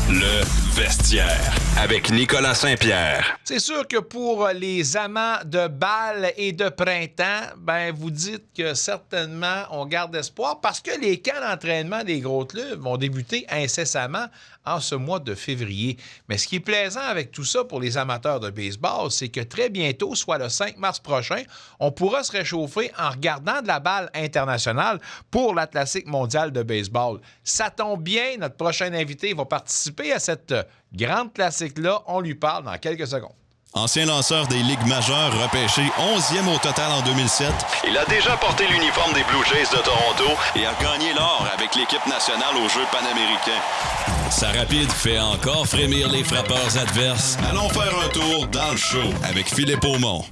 Le Vestiaire avec Nicolas Saint-Pierre. C'est sûr que pour les amants de balles et de printemps, ben vous dites que certainement on garde espoir parce que les camps d'entraînement des gros clubs vont débuter incessamment en ce mois de février. Mais ce qui est plaisant avec tout ça pour les amateurs de baseball, c'est que très bientôt, soit le 5 mars prochain, on pourra se réchauffer en regardant de la balle internationale pour la Classique mondiale de baseball. Ça tombe bien, notre prochain invité va participer à cette grande classique-là. On lui parle dans quelques secondes. Ancien lanceur des Ligues majeures, repêché 11e au total en 2007. Il a déjà porté l'uniforme des Blue Jays de Toronto et a gagné l'or avec l'équipe nationale aux Jeux panaméricains. Sa rapide fait encore frémir les frappeurs adverses. Allons faire un tour dans le show avec Philippe Aumont.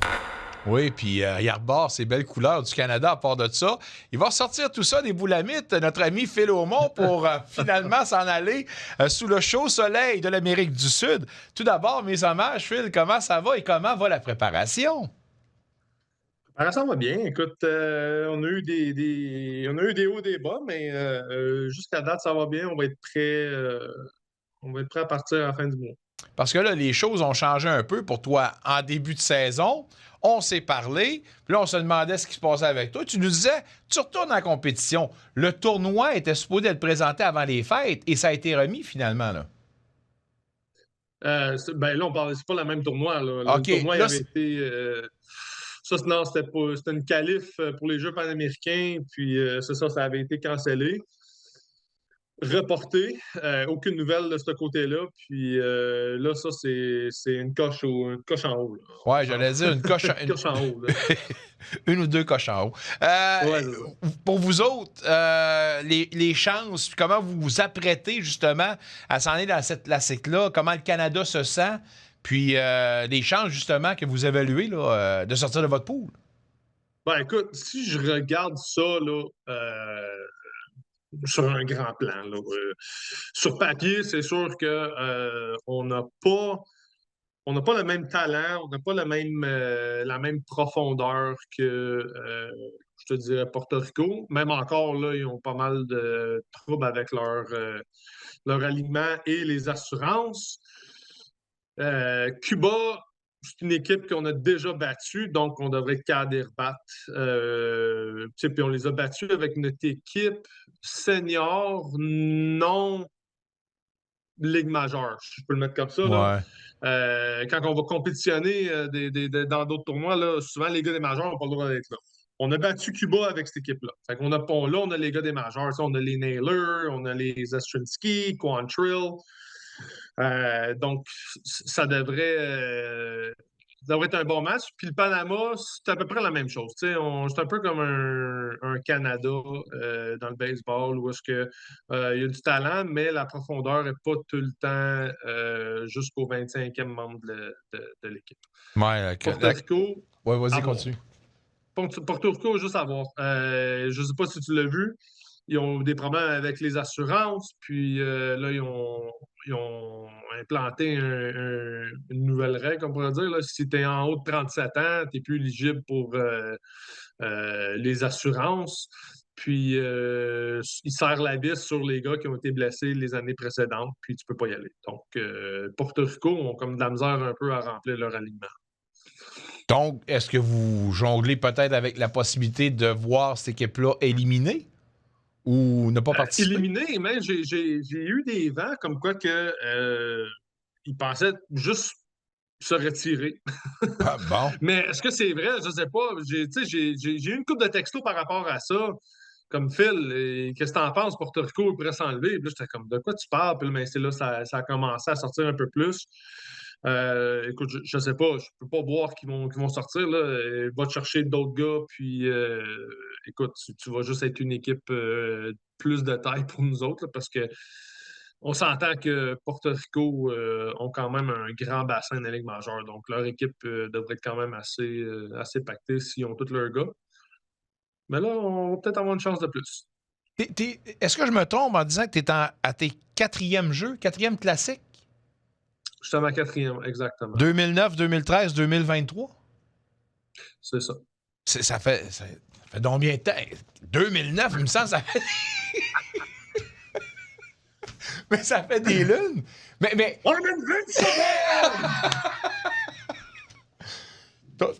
Oui, puis il arbore ces belles couleurs du Canada à part de ça. Il va ressortir tout ça des boulamites, notre ami Phil Aumont, pour finalement s'en aller sous le chaud soleil de l'Amérique du Sud. Tout d'abord, mes hommages, Phil, comment ça va et comment va la préparation? Ça va bien. Écoute, on a eu on a eu des hauts et des bas, mais jusqu'à date, ça va bien. On va être prêt à partir à la fin du mois. Parce que là, les choses ont changé un peu pour toi en début de saison. On s'est parlé, puis là, on se demandait ce qui se passait avec toi. Tu nous disais, tu retournes en compétition. Le tournoi était supposé être présenté avant les fêtes et ça a été remis finalement, là. Là, c'est pas le même tournoi. Là. OK. Le tournoi Là, avait été. Non, c'était une qualif pour les Jeux panaméricains, puis ça avait été cancellé. Reporté. Aucune nouvelle de ce côté-là. Puis là, ça, c'est une coche en haut. Là. ouais, j'allais dire une coche, Une coche en haut. Là. une ou deux coches en haut. Ouais, pour vous autres, les chances, comment vous vous apprêtez justement à s'en aller dans cette classique-là, comment le Canada se sent, puis les chances justement que vous évaluez là, de sortir de votre poule. Ben écoute, si je regarde ça là, sur un grand plan, là, sur papier, c'est sûr que on n'a pas le même talent, on n'a pas la même profondeur que, je te dirais, Porto Rico. Même encore, là, ils ont pas mal de troubles avec leur alignement et les assurances. Cuba, c'est une équipe qu'on a déjà battue, donc on devrait être capable de les rebattre. Puis on les a battus avec notre équipe senior non Ligue majeure, si je peux le mettre comme ça. Là. Quand on va compétitionner dans d'autres tournois, là, souvent les gars des majeurs n'ont pas le droit d'être là. On a battu Cuba avec cette équipe-là. Fait qu'on là, on a les gars des majeurs. On a les Naylor, on a les Ostrowski, Quantrill. Donc, ça devrait être un bon match. Puis le Panama, c'est à peu près la même chose. C'est un peu comme un Canada dans le baseball où est-ce que il y a du talent, mais la profondeur n'est pas tout le temps jusqu'au 25e membre de l'équipe. Ouais, Porto Rico. Ouais, vas-y, continue. Porto Rico, juste à voir. Je ne sais pas si tu l'as vu. Ils ont des problèmes avec les assurances, puis là, ils ont implanté une nouvelle règle, on pourrait dire. Là. Si tu es en haut de 37 ans, tu n'es plus éligible pour les assurances. Puis, ils serrent la vis sur les gars qui ont été blessés les années précédentes, puis tu ne peux pas y aller. Donc, Porto Rico ont comme de la misère un peu à remplir leur alignement. Donc, est-ce que vous jonglez peut-être avec la possibilité de voir cette équipe-là éliminée ou ne pas participer? Éliminée, mais j'ai eu des vents comme quoi que ils pensaient juste se retirer. Ah, bon. Mais est-ce que c'est vrai? Je ne sais pas. J'ai eu une couple de textos par rapport à ça. Comme Phil, qu'est-ce que tu en penses? Porto Rico, il pourrait s'enlever. Puis là, j'étais comme, de quoi tu parles? Puis là, c'est là, ça a commencé à sortir un peu plus. Écoute, je ne sais pas. Je ne peux pas voir qu'ils vont sortir. Là. Va te chercher d'autres gars. Puis, écoute, tu vas juste être une équipe plus de taille pour nous autres. Là, parce que on s'entend que Porto Rico ont quand même un grand bassin de la Ligue majeure. Donc, leur équipe devrait être quand même assez pactée s'ils ont tous leurs gars. Mais là, on va peut-être avoir une chance de plus. Est-ce que je me trompe en disant que tu es à tes quatrièmes jeux, quatrième classique? Je suis à ma quatrième, exactement. 2009, 2013, 2023? C'est ça. Ça fait donc bien de temps. 2009, il me semble, ça fait... Mais ça fait des lunes. Mais On invincible!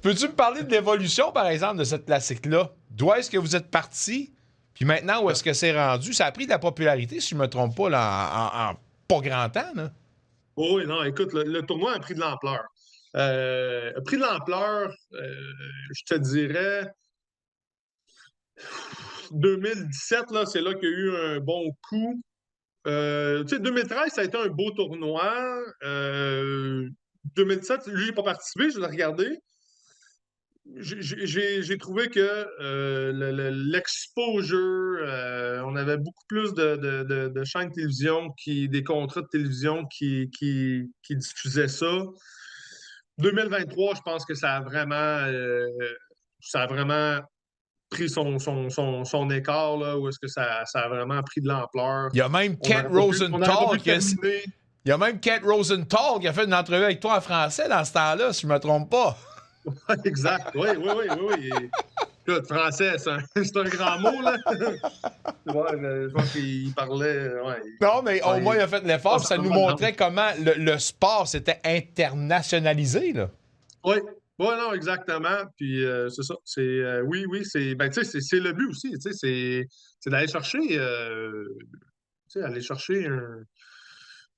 peux-tu me parler de l'évolution, par exemple, de cette classique-là? D'où est-ce que vous êtes parti? Puis maintenant, où est-ce que c'est rendu? Ça a pris de la popularité, si je ne me trompe pas, là, en pas grand temps, là. Oh, oui, non, écoute, le tournoi a pris de l'ampleur. A pris de l'ampleur, je te dirais, 2017, là, c'est là qu'il y a eu un bon coup. Tu sais, 2013, ça a été un beau tournoi. 2017, lui, j'ai pas participé, je l'ai regardé. J'ai trouvé que l'exposure, on avait beaucoup plus de chaînes de télévision, des contrats de télévision qui diffusaient ça. 2023, je pense que ça a vraiment pris son écart, là, où est-ce que ça a vraiment pris de l'ampleur. Il y a même On n'aurait Kent pas pu Rosenthal terminer. il y a même Kent Rosenthal qui a fait une entrevue avec toi en français dans ce temps-là, si je me trompe pas. Exact. Oui, oui, oui, oui, oui. Écoute, français, c'est un grand mot, là. Ouais, je pense qu'il parlait. Ouais, Non, mais au moins, il a fait l'effort, puis ça nous montrait comment le sport s'était internationalisé, là. oui, oui, non, exactement. Puis c'est ça. Oui, oui, ben, tu sais, c'est le but aussi. Tu sais, c'est d'aller chercher, tu sais, aller chercher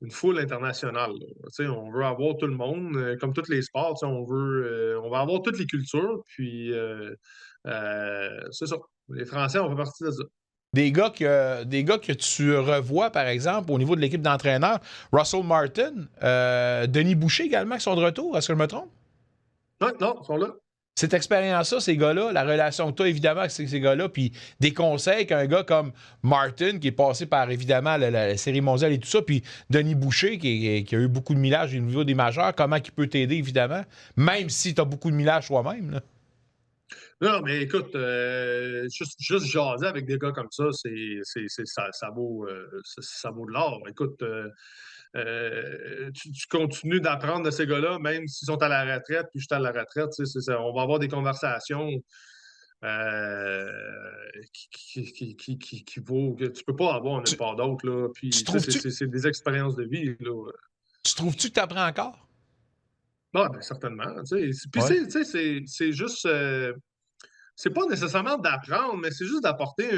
une foule internationale. Là. Tu sais, on veut avoir tout le monde, comme tous les sports. Tu sais, on va avoir toutes les cultures. Puis c'est ça. Les Français, on fait partie de ça. Des gars que tu revois, par exemple, au niveau de l'équipe d'entraîneurs, Russell Martin, Denis Boucher également, qui sont de retour, est-ce que je me trompe? Non, non, ils sont là. Cette expérience-là, ces gars-là, la relation que tu as évidemment avec ces gars-là, puis des conseils qu'un gars comme Martin, qui est passé par évidemment la Série mondiale et tout ça, puis Denis Boucher, qui a eu beaucoup de millage au niveau des majeurs, comment il peut t'aider évidemment, même si tu as beaucoup de millage toi-même, là. Non, mais écoute, juste jaser avec des gars comme ça, ça vaut de l'or. Écoute, tu continues d'apprendre de ces gars-là, même s'ils sont à la retraite, puis je suis à la retraite. On va avoir des conversations qui vaut, que tu peux pas avoir nulle part d'autre. Là. Puis, Tu trouves-tu c'est des expériences de vie. Là. tu trouves-tu que tu apprends encore? Ah, ben, certainement. Puis, Ouais. c'est juste. C'est pas nécessairement d'apprendre, mais c'est juste d'apporter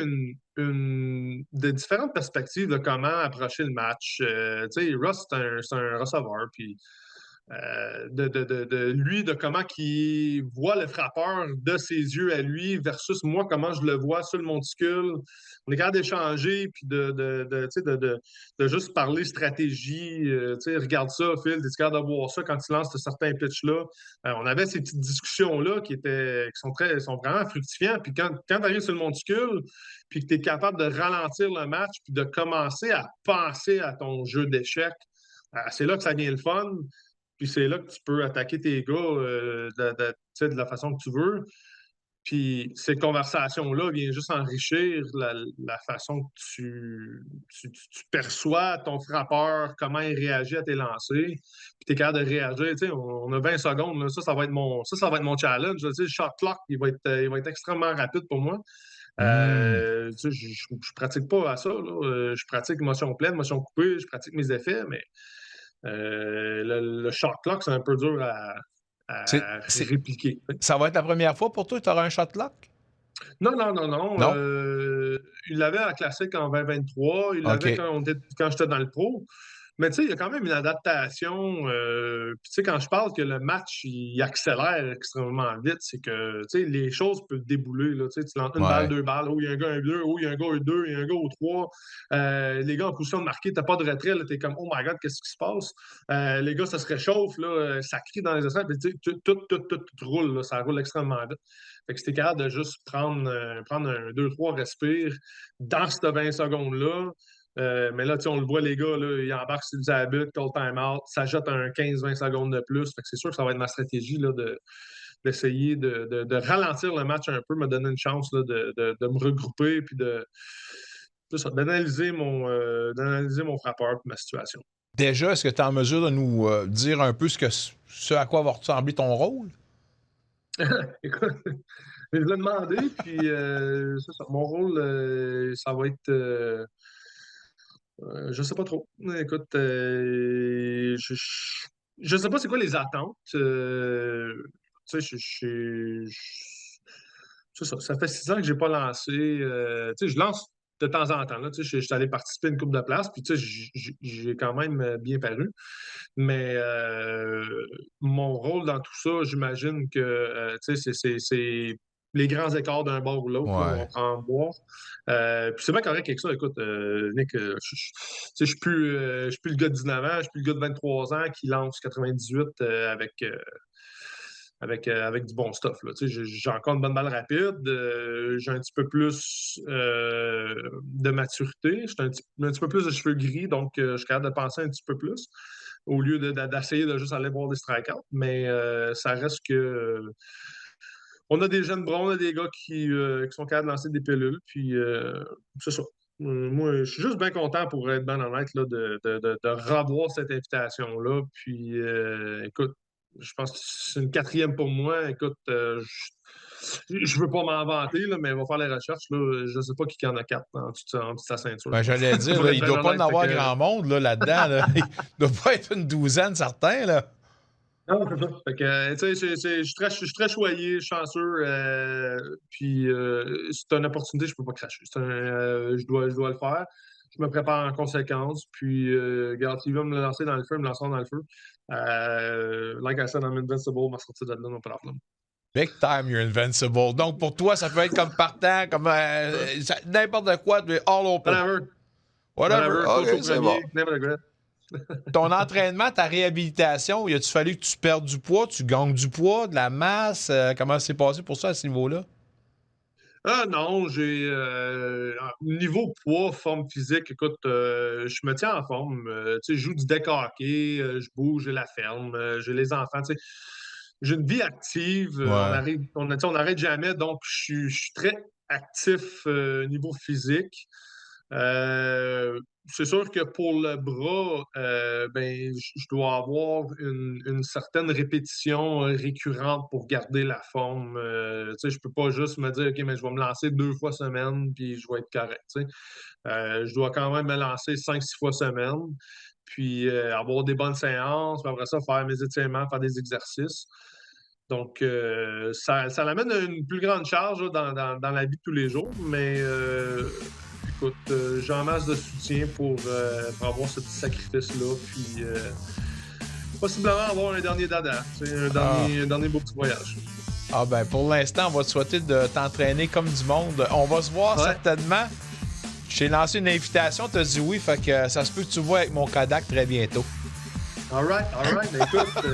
de différentes perspectives de comment approcher le match. Tu sais, Russ, c'est un receveur, puis lui, de comment il voit le frappeur de ses yeux à lui versus moi, comment je le vois sur le monticule. On est capable d'échanger, puis tu sais, de juste parler stratégie. Tu sais, regarde ça, Phil, t'es capable de voir ça quand tu lances certains pitchs-là. On avait ces petites discussions-là qui sont vraiment fructifiantes. Puis quand tu arrives sur le monticule, puis que tu es capable de ralentir le match, puis de commencer à penser à ton jeu d'échecs, c'est là que ça devient le fun. Puis c'est là que tu peux attaquer tes gars tu sais, de la façon que tu veux. Puis cette conversation-là vient juste enrichir la façon que tu perçois ton frappeur, comment il réagit à tes lancers. Puis tu es capable de réagir. Tu sais, on a 20 secondes. Là. Ça va être mon challenge. Tu sais, le shot clock, il va être extrêmement rapide pour moi. Tu sais, je pratique pas à ça. Là. Je pratique motion pleine, motion coupée, je pratique mes effets, mais le shot clock, c'est un peu dur à répliquer. Ça va être la première fois pour toi que tu auras un shot clock? Non, non, non, non. Non? Il l'avait à Classique en 2023. Il l'avait OK. quand j'étais dans le pro. Mais tu sais, il y a quand même une adaptation. Puis tu sais, quand je parle que le match, il accélère extrêmement vite, c'est que tu sais, les choses peuvent débouler. Là, tu lances une balle, Ouais. deux balles. Oh, il y a un gars, un deux. Oh, il y a un gars, un deux. Il y a un gars au trois. Les gars en position de marquer, t'as pas de retrait. T'es comme, oh my God, qu'est-ce qui se passe? Les gars, ça se réchauffe. Là, ça crie dans les estrades. Tout roule. Là, ça roule extrêmement vite. Fait que c'était capable de juste prendre un 2-3 respire dans ces 20 secondes-là. Mais là, on le voit, les gars, là, ils embarquent sur le habit, call time-out, ça jette un 15-20 secondes de plus. Fait que c'est sûr que ça va être ma stratégie là, d'essayer de ralentir le match un peu, me donner une chance là, de me regrouper puis d'analyser mon frappeur et ma situation. Déjà, est-ce que tu es en mesure de nous dire un peu ce à quoi va ressembler ton rôle? Écoute, je l'ai demandé, puis c'est ça. Mon rôle, ça va être Je sais pas trop. Écoute, je sais pas c'est quoi les attentes. Tu sais, c'est ça. Ça fait 6 ans que j'ai pas lancé. Tu sais, je lance de temps en temps. Là, tu sais, je suis allé participer à une couple de places, puis tu sais, j'ai quand même bien paru. Mais mon rôle dans tout ça, j'imagine que tu sais, c'est les grands écarts d'un bord ou l'autre, là, on Ouais. prend en boire. Puis c'est bien correct avec ça. Écoute, Nick, je suis plus, je suis plus le gars de 19 ans, je suis plus le gars de 23 ans qui lance 98 avec du bon stuff. Là. Tu sais, j'ai encore une bonne balle rapide, j'ai un petit peu plus de maturité, j'ai un petit peu plus de cheveux gris, donc je suis capable de penser un petit peu plus au lieu d'essayer de juste aller voir des strikeouts. Mais ça reste que on a des jeunes bruns, on a des gars qui sont capables de lancer des pilules, puis c'est ça. Moi, je suis juste bien content pour être bien honnête là, de revoir cette invitation-là. Puis, écoute, je pense que c'est une 4e pour moi. Écoute, je veux pas m'en vanter, là, mais on va faire les recherches. Là. Je sais pas qui en a 4 en dessous de sa ceinture. Ben, j'allais dire, Pour là, être il bien doit pas en honnête, avoir grand monde là-dedans. Là. Il doit pas être une douzaine, certains. Là. non, c'est ça. Fait que, tu sais, je suis très choyé, chanceux. Puis, c'est une opportunité, je peux pas cracher. Je dois le faire. Je me prépare en conséquence. Puis, regarde, s'il veut me lancer dans le feu, me lancer dans le feu. Like I said, I'm invincible, m'a sorti de là, no problem. Big time, you're invincible. Donc, pour toi, ça peut être comme partant, comme n'importe quoi, tu es all open. Whatever. OK, Coach au c'est premier, bon. never regret. Ton entraînement, ta réhabilitation, il a-tu fallu que tu perdes du poids, tu gagnes du poids, de la masse? Comment c'est passé pour ça à ce niveau-là? Ah non, niveau poids, forme physique, écoute, je me tiens en forme. Tu sais, je joue du deck hockey, je bouge, j'ai la ferme, j'ai les enfants. Tu sais, j'ai une vie active. Ouais. Tu sais, on n'arrête jamais, donc je suis très actif niveau physique. C'est sûr que pour le bras, ben, je dois avoir une certaine répétition récurrente pour garder la forme. Tu sais, je peux pas juste me dire, OK, mais je vais me lancer 2 fois semaine, puis je vais être correct. Tu sais. Je dois quand même me lancer 5, 6 fois semaine, puis avoir des bonnes séances, puis après ça, faire mes étirements, faire des exercices. Donc, ça l'amène à une plus grande charge là, dans la vie de tous les jours, mais écoute, j'ai en masse de soutien pour avoir ce petit sacrifice-là, puis possiblement avoir un dernier dada, un dernier beau petit voyage. Ah ben pour l'instant, on va te souhaiter de t'entraîner comme du monde. On va se voir certainement. Je t'ai lancé une invitation, tu as dit oui, fait que ça se peut que tu vois avec mon Kodak très bientôt. All right. Ben, écoute, tu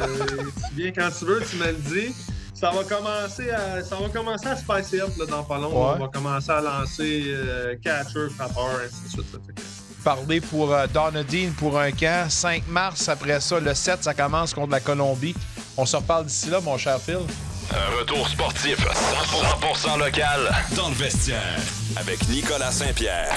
viens quand tu veux, tu me le dis. Ça va commencer à spicer up là, dans pas long. Ouais. On va commencer à lancer catcher, frappeur, ainsi de suite. Là, Parler pour Donadine pour un camp. 5 mars, après ça, le 7, ça commence contre la Colombie. On se reparle d'ici là, mon cher Phil. Un retour sportif 100% local dans le vestiaire avec Nicolas Saint-Pierre.